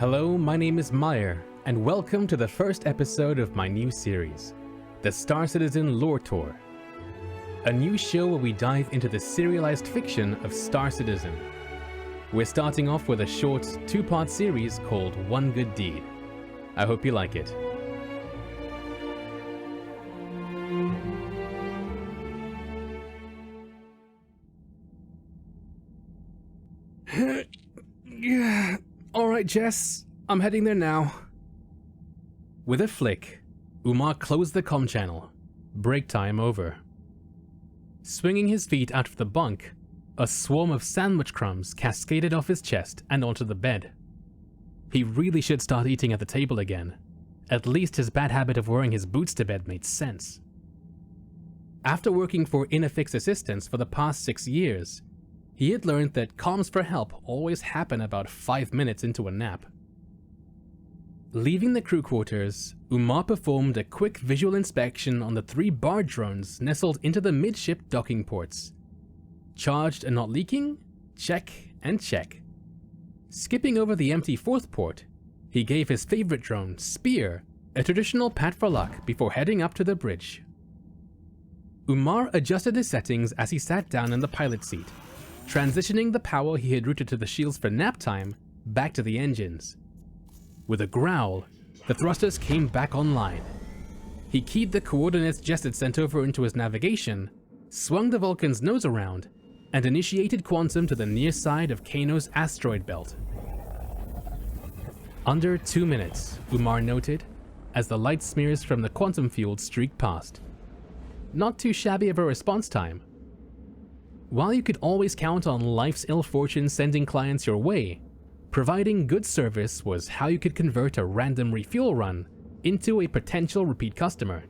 Hello, my name is Myre, and welcome to the first episode of my new series, the Star Citizen Lore Tour. A new show where we dive into the serialized fiction of Star Citizen. We're starting off with a short, two-part series called One Good Deed. I hope you like it. Alright, Jess, I'm heading there now. With a flick, Umar closed the comm channel. Break time over. Swinging his feet out of the bunk, a swarm of sandwich crumbs cascaded off his chest and onto the bed. He really should start eating at the table again. At least his bad habit of wearing his boots to bed made sense. After working for Inafix Assistance for the past 6 years, he had learned that comms for help always happen about 5 minutes into a nap. Leaving the crew quarters, Umar performed a quick visual inspection on the 3 bar drones nestled into the midship docking ports. Charged and not leaking? Check and check. Skipping over the empty 4th port, he gave his favorite drone, Spear, a traditional pat for luck before heading up to the bridge. Umar adjusted his settings as he sat down in the pilot seat, transitioning the power he had routed to the shields for nap time back to the engines. With a growl, the thrusters came back online. He keyed the coordinates Jess had sent over into his navigation, swung the Vulcan's nose around, and initiated quantum to the near side of Cano's asteroid belt. Under 2 minutes, Umar noted, as the light smears from the quantum field streaked past. Not too shabby of a response time. While you could always count on life's ill fortune sending clients your way, providing good service was how you could convert a random refuel run into a potential repeat customer,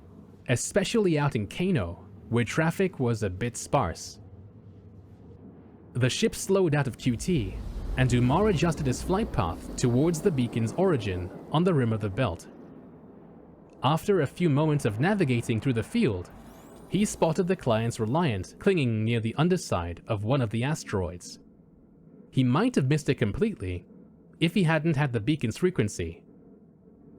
especially out in Cano, where traffic was a bit sparse. The ship slowed out of QT, and Umar adjusted his flight path towards the beacon's origin on the rim of the belt. After a few moments of navigating through the field, he spotted the client's Reliant clinging near the underside of one of the asteroids. He might have missed it completely if he hadn't had the beacon's frequency.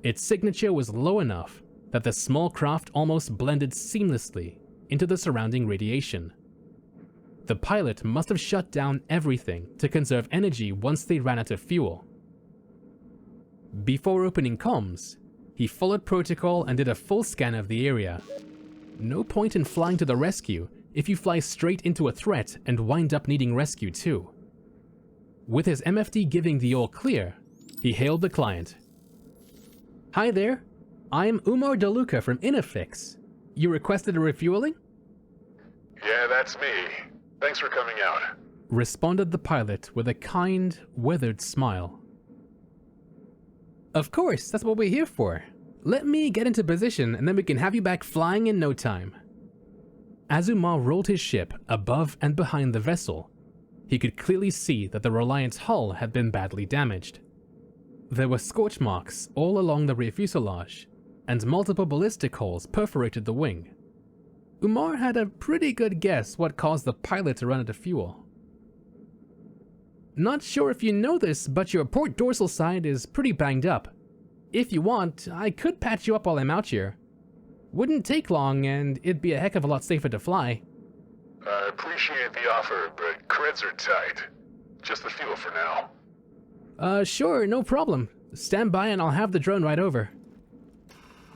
Its signature was low enough that the small craft almost blended seamlessly into the surrounding radiation. The pilot must have shut down everything to conserve energy once they ran out of fuel. Before opening comms, he followed protocol and did a full scan of the area. No point in flying to the rescue if you fly straight into a threat and wind up needing rescue too. With his MFD giving the all clear, he hailed the client. Hi there, I'm Umar DeLuca from Inafix. You requested a refueling? Yeah, that's me. Thanks for coming out. Responded the pilot with a kind, weathered smile. Of course, that's what we're here for. Let me get into position and then we can have you back flying in no time. As Umar rolled his ship above and behind the vessel, he could clearly see that the Reliant's hull had been badly damaged. There were scorch marks all along the rear fuselage, and multiple ballistic holes perforated the wing. Umar had a pretty good guess what caused the pilot to run out of fuel. Not sure if you know this, but your port dorsal side is pretty banged up. If you want, I could patch you up while I'm out here. Wouldn't take long, and it'd be a heck of a lot safer to fly. I appreciate the offer, but creds are tight. Just the fuel for now. Sure, no problem. Stand by and I'll have the drone right over.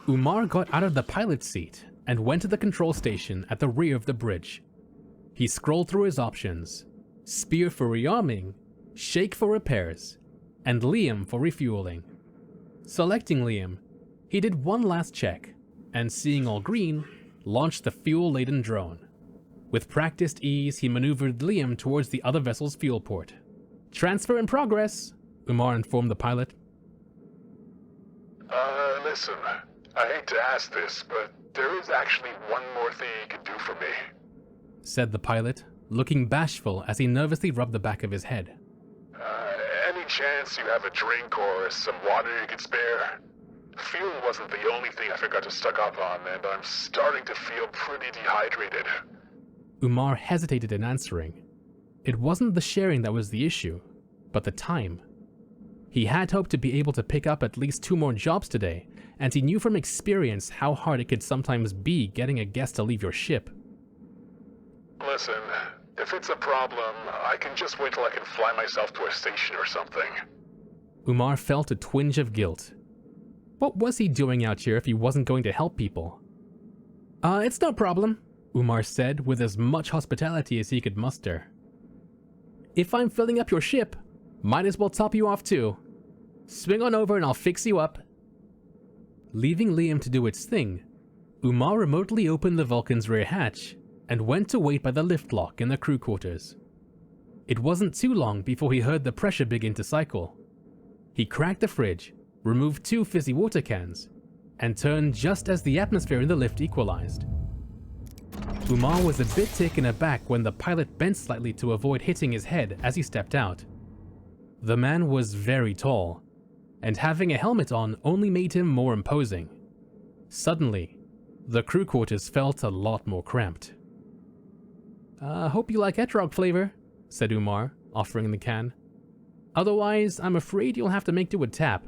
Umar got out of the pilot's seat and went to the control station at the rear of the bridge. He scrolled through his options: Spear for rearming, Shake for repairs, and Liam for refueling. Selecting Liam, he did one last check, and seeing all green, launched the fuel-laden drone. With practiced ease, he maneuvered Liam towards the other vessel's fuel port. Transfer in progress, Umar informed the pilot. Listen, I hate to ask this, but there is actually one more thing you can do for me, said the pilot, looking bashful as he nervously rubbed the back of his head. Any chance you have a drink or some water you could spare? Fuel wasn't the only thing I forgot to stock up on, and I'm starting to feel pretty dehydrated. Umar hesitated in answering. It wasn't the sharing that was the issue, but the time. He had hoped to be able to pick up at least 2 more jobs today, and he knew from experience how hard it could sometimes be getting a guest to leave your ship. Listen, if it's a problem, I can just wait till I can fly myself to a station or something. Umar felt a twinge of guilt. What was he doing out here if he wasn't going to help people? It's no problem, Umar said with as much hospitality as he could muster. If I'm filling up your ship, might as well top you off too. Swing on over and I'll fix you up. Leaving Liam to do its thing, Umar remotely opened the Vulcan's rear hatch and went to wait by the lift lock in the crew quarters. It wasn't too long before he heard the pressure begin to cycle. He cracked the fridge, removed 2 fizzy water cans, and turned just as the atmosphere in the lift equalized. Umar was a bit taken aback when the pilot bent slightly to avoid hitting his head as he stepped out. The man was very tall, and having a helmet on only made him more imposing. Suddenly, the crew quarters felt a lot more cramped. Hope you like etrog flavor, said Umar, offering the can. Otherwise, I'm afraid you'll have to make do with tap.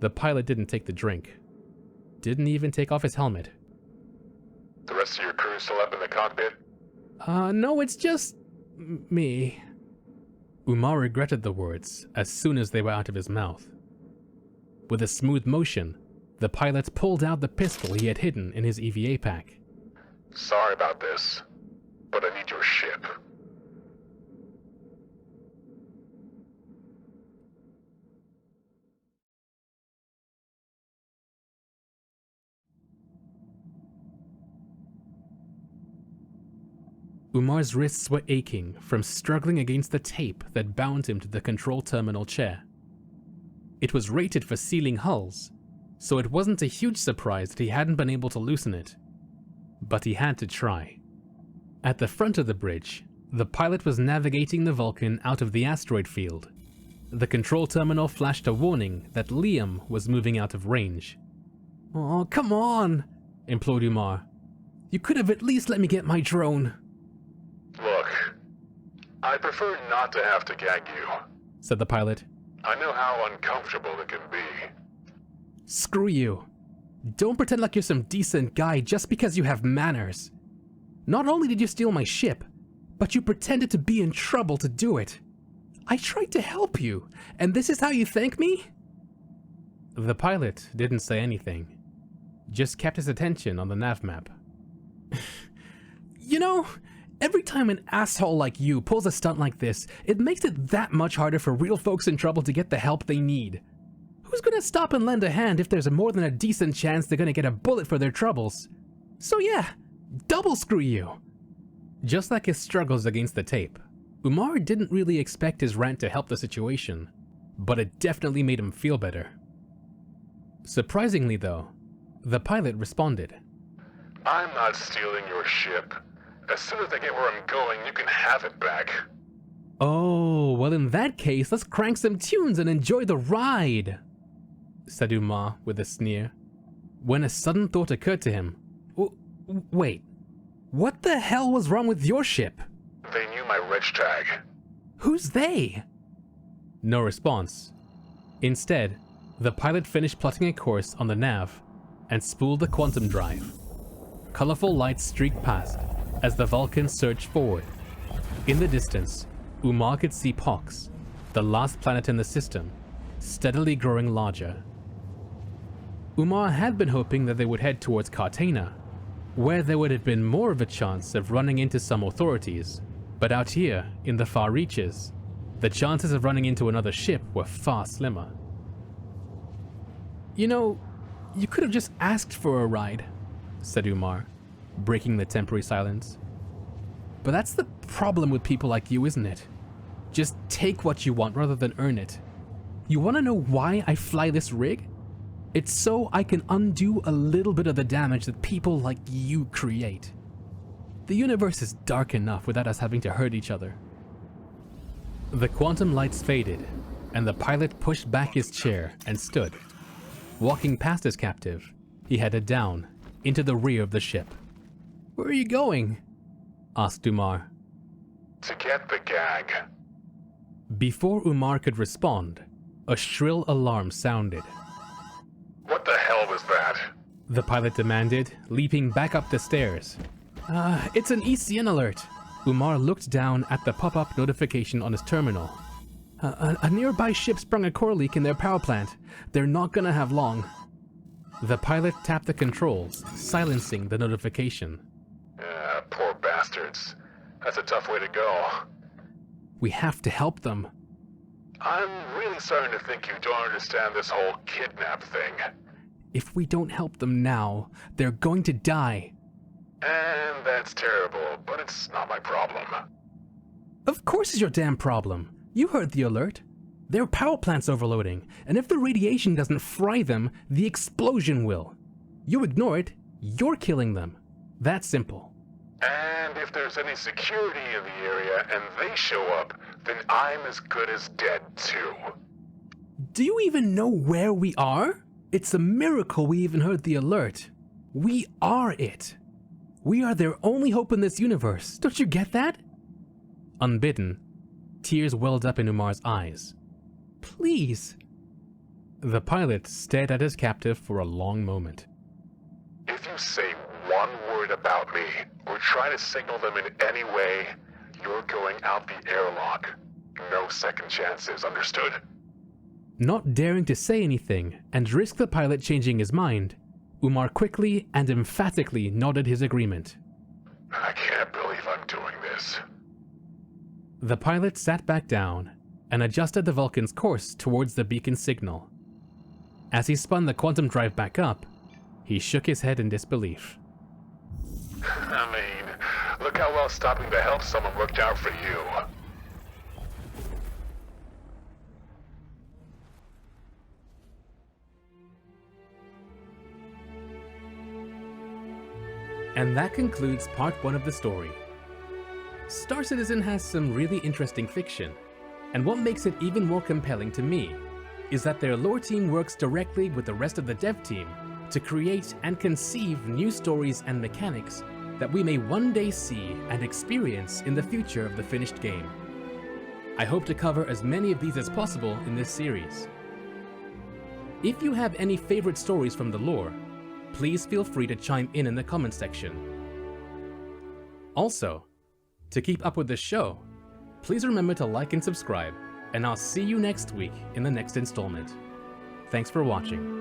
The pilot didn't take the drink. Didn't even take off his helmet. The rest of your crew still up in the cockpit? No, it's just me. Umar regretted the words as soon as they were out of his mouth. With a smooth motion, the pilot pulled out the pistol he had hidden in his EVA pack. Sorry about this, but I need your ship. Umar's wrists were aching from struggling against the tape that bound him to the control terminal chair. It was rated for sealing hulls, so it wasn't a huge surprise that he hadn't been able to loosen it. But he had to try. At the front of the bridge, the pilot was navigating the Vulcan out of the asteroid field. The control terminal flashed a warning that Liam was moving out of range. "Oh, come on," implored Umar. "You could have at least let me get my drone." Look, I prefer not to have to gag you, said the pilot. I know how uncomfortable it can be. Screw you. Don't pretend like you're some decent guy just because you have manners. Not only did you steal my ship, but you pretended to be in trouble to do it. I tried to help you, and this is how you thank me? The pilot didn't say anything, just kept his attention on the nav map. You know, every time an asshole like you pulls a stunt like this, it makes it that much harder for real folks in trouble to get the help they need. Who's gonna stop and lend a hand if there's more than a decent chance they're gonna get a bullet for their troubles? So yeah, double screw you. Just like his struggles against the tape, Umar didn't really expect his rant to help the situation, but it definitely made him feel better. Surprisingly though, the pilot responded. I'm not stealing your ship. As soon as I get where I'm going, you can have it back. Oh, well in that case, let's crank some tunes and enjoy the ride, said Umar with a sneer, when a sudden thought occurred to him. Wait, what the hell was wrong with your ship? They knew my reg tag. Who's they? No response. Instead, the pilot finished plotting a course on the nav and spooled the quantum drive. Colorful lights streaked past as the Vulcan surged forward. In the distance, Umar could see Pox, the last planet in the system, steadily growing larger. Umar had been hoping that they would head towards Cartagena, where there would have been more of a chance of running into some authorities, but out here, in the far reaches, the chances of running into another ship were far slimmer. You know, you could have just asked for a ride, said Umar, breaking the temporary silence. But that's the problem with people like you, isn't it? Just take what you want rather than earn it. You want to know why I fly this rig? It's so I can undo a little bit of the damage that people like you create. The universe is dark enough without us having to hurt each other. The quantum lights faded, and the pilot pushed back his chair and stood. Walking past his captive, he headed down into the rear of the ship. "Where are you going?" asked Umar. To get the gag. Before Umar could respond, a shrill alarm sounded. What the hell was that? The pilot demanded, leaping back up the stairs. It's an ECN alert. Umar looked down at the pop-up notification on his terminal. A nearby ship sprung a core leak in their power plant. They're not gonna have long. The pilot tapped the controls, silencing the notification. Poor bastards. That's a tough way to go. We have to help them. I'm really starting to think you don't understand this whole kidnap thing. If we don't help them now, they're going to die. And that's terrible, but it's not my problem. Of course it's your damn problem. You heard the alert. Their power plant's overloading, and if the radiation doesn't fry them, the explosion will. You ignore it, you're killing them. That's simple. And if there's any security in the area and they show up, then I'm as good as dead too. Do you even know where we are? It's a miracle we even heard the alert. We are it. We are their only hope in this universe. Don't you get that? Unbidden, tears welled up in Umar's eyes. Please. The pilot stared at his captive for a long moment. If you say one word about me, or try to signal them in any way, you're going out the airlock. No second chances, understood? Not daring to say anything and risk the pilot changing his mind, Umar quickly and emphatically nodded his agreement. I can't believe I'm doing this. The pilot sat back down and adjusted the Vulcan's course towards the beacon signal. As he spun the quantum drive back up, he shook his head in disbelief. I mean, look how well stopping to help someone worked out for you. And that concludes part 1 of the story. Star Citizen has some really interesting fiction, and what makes it even more compelling to me is that their lore team works directly with the rest of the dev team to create and conceive new stories and mechanics that we may one day see and experience in the future of the finished game. I hope to cover as many of these as possible in this series. If you have any favorite stories from the lore, please feel free to chime in the comment section. Also, to keep up with the show, please remember to like and subscribe, and I'll see you next week in the next installment. Thanks for watching.